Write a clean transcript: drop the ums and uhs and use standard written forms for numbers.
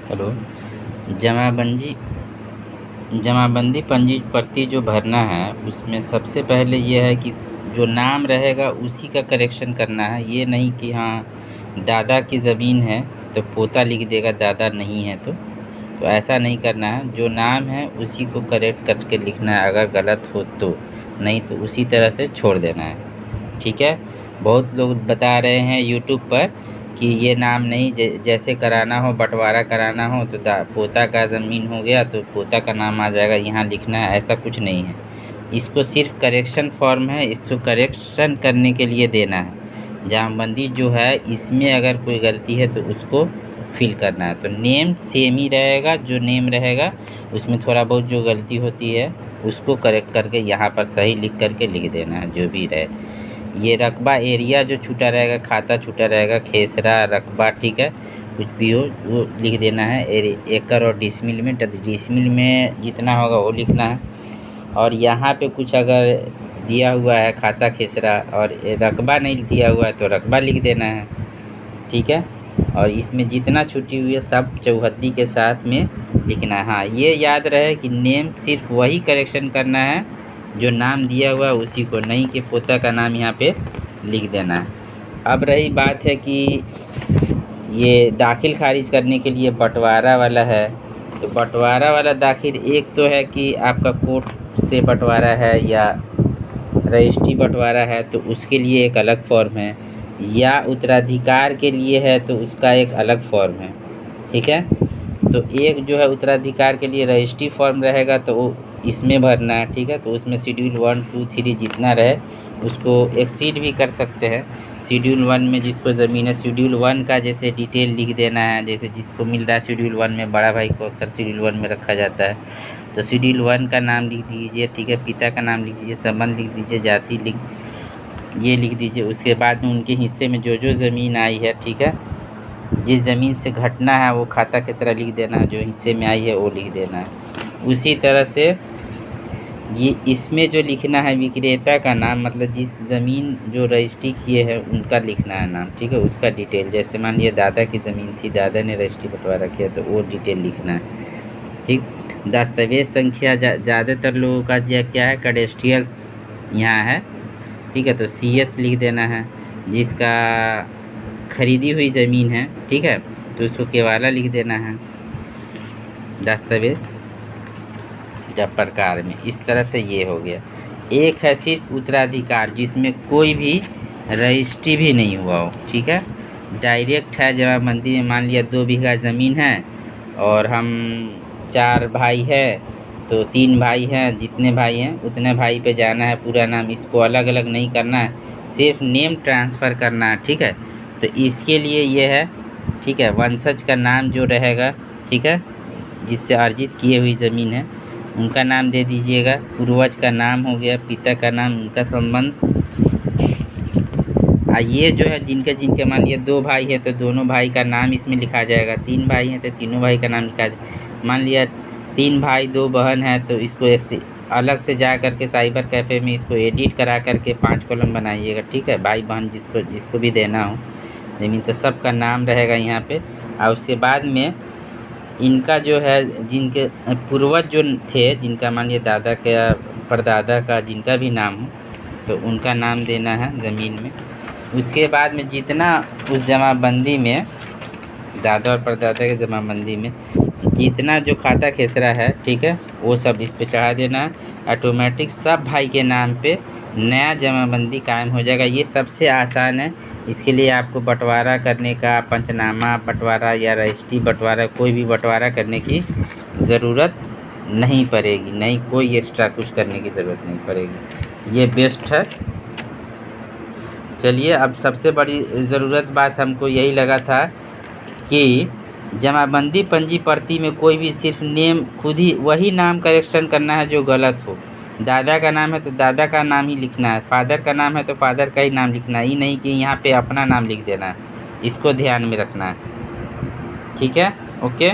Hello. जमाबंदी जमाबंदी पंजी प्रति जो भरना है उसमें सबसे पहले ये है कि जो नाम रहेगा उसी का करेक्शन करना है। ये नहीं कि हाँ दादा की ज़मीन है तो पोता लिख देगा, दादा नहीं है तो ऐसा नहीं करना है। जो नाम है उसी को करेक्ट करके लिखना है, अगर गलत हो तो, नहीं तो उसी तरह से छोड़ देना है। ठीक है। बहुत लोग बता रहे हैं यूट्यूब पर कि ये नाम नहीं, जैसे कराना हो, बंटवारा कराना हो तो पोता का ज़मीन हो गया तो पोता का नाम आ जाएगा, यहाँ लिखना है। ऐसा कुछ नहीं है। इसको सिर्फ करेक्शन फॉर्म है, इसको करेक्शन करने के लिए देना है। जमाबंदी जो है इसमें अगर कोई गलती है तो उसको फिल करना है। तो नेम सेम ही रहेगा, जो नेम रहेगा उसमें थोड़ा बहुत जो गलती होती है उसको करेक्ट करके यहाँ पर सही लिख करके लिख देना है, जो भी रहे। ये रकबा एरिया जो छूटा रहेगा, खाता छूटा रहेगा, खेसरा रकबा, ठीक है, कुछ भी हो वो लिख देना है। एकड़ और डिसमिल में, डिसमिल में जितना होगा वो लिखना है। और यहाँ पे कुछ अगर दिया हुआ है खाता खेसरा और रकबा नहीं दिया हुआ है तो रकबा लिख देना है। ठीक है। और इसमें जितना छुट्टी हुई है सब चौहद्दी के साथ में लिखना है। हाँ, ये याद रहे कि नेम सिर्फ वही करेक्शन करना है जो नाम दिया हुआ है उसी को, नहीं कि पोता का नाम यहाँ पे लिख देना है। अब रही बात है कि ये दाखिल खारिज करने के लिए बंटवारा वाला है, तो बंटवारा वाला दाखिल एक तो है कि आपका कोर्ट से बंटवारा है या रजिस्ट्री बंटवारा है तो उसके लिए एक अलग फॉर्म है, या उत्तराधिकार के लिए है तो उसका एक अलग फॉर्म है। ठीक है। तो एक जो है उत्तराधिकार के लिए रजिस्ट्री फॉर्म रहेगा तो वो इसमें भरना है। ठीक है। तो उसमें शेड्यूल 1, 2, 3 जितना रहे उसको एक्सीड भी कर सकते हैं। शेड्यूल 1 में जिसको ज़मीन है, शेड्यूल 1 का जैसे डिटेल लिख देना है, जैसे जिसको मिल रहा है शेड्यूल 1 में, बड़ा भाई को अक्सर शेड्यूल 1 में रखा जाता है तो शेड्यूल 1 का नाम लिख दीजिए। ठीक है। पिता का नाम लिख दीजिए, संबंध लिख दीजिए, जाति लिख दीजिए। उसके बाद में उनके हिस्से में जो ज़मीन आई है, ठीक है, जिस ज़मीन से घटना है वो खाता खेसरा लिख देना है, जो हिस्से में आई है वो लिख देना है। उसी तरह से ये इसमें जो लिखना है विक्रेता का नाम, मतलब जिस ज़मीन जो रजिस्ट्री किए हैं उनका लिखना है नाम। ठीक है। उसका डिटेल, जैसे मान लिया दादा की ज़मीन थी, दादा ने रजिस्ट्री बंटवारा किया तो वो डिटेल लिखना है। ठीक। दस्तावेज़ संख्या ज़्यादातर लोगों का क्या है, कैडेस्ट्रियल यहाँ है। ठीक है। तो CS लिख देना है। जिसका खरीदी हुई ज़मीन है, ठीक है, तो उसको केवाला लिख देना है दस्तावेज जब प्रकार में। इस तरह से ये हो गया। एक है सिर्फ उत्तराधिकार जिसमें कोई भी रजिस्ट्री भी नहीं हुआ हो। ठीक है। डायरेक्ट है जमाबंदी में, मान लिया 2 बीघा ज़मीन है और हम 4 भाई हैं तो 3 भाई हैं, जितने भाई हैं उतने भाई पे जाना है पूरा नाम, इसको अलग अलग नहीं करना है, सिर्फ नेम ट्रांसफ़र करना है। ठीक है। तो इसके लिए ये है। ठीक है। वंशज का नाम जो रहेगा, ठीक है, जिससे अर्जित किए हुई ज़मीन है उनका नाम दे दीजिएगा। पूर्वज का नाम हो गया, पिता का नाम, उनका संबंध। ये जो है जिनके मान लिया 2 भाई है तो दोनों भाई का नाम इसमें लिखा जाएगा, 3 भाई हैं तो तीनों भाई का नाम लिखा जाएगा। मान लिया 3 भाई 2 बहन है तो इसको एक से अलग से जा करके साइबर कैफ़े में इसको एडिट करा करके 5 कॉलम बनाइएगा। ठीक है। भाई बहन जिसको भी देना हो ज़मीन तो सबका नाम रहेगा यहाँ पे। और उसके बाद में इनका जो है जिनके पूर्वज जो थे, जिनका मान लिया दादा का परदादा का जिनका भी नाम हो तो उनका नाम देना है ज़मीन में। उसके बाद में जितना उस जमाबंदी में, दादा और परदादा के जमाबंदी में जितना जो खाता खेसरा है, ठीक है, वो सब इस पे चढ़ा देना है। ऑटोमेटिक सब भाई के नाम पे नया जमाबंदी कायम हो जाएगा। ये सबसे आसान है। इसके लिए आपको बंटवारा करने का, पंचनामा बंटवारा या रजिस्ट्री बंटवारा, कोई भी बंटवारा करने की ज़रूरत नहीं पड़ेगी, नहीं कोई एक्स्ट्रा कुछ करने की ज़रूरत नहीं पड़ेगी। ये बेस्ट है। चलिए, अब सबसे बड़ी ज़रूरत बात हमको यही लगा था कि जमाबंदी पंजी प्रति में कोई भी सिर्फ नेम, खुद ही वही नाम करेक्शन करना है जो गलत हो। दादा का नाम है तो दादा का नाम ही लिखना है, फादर का नाम है तो फादर का ही नाम लिखना है, ये नहीं कि यहाँ पे अपना नाम लिख देना है। इसको ध्यान में रखना है। ठीक है। ओके।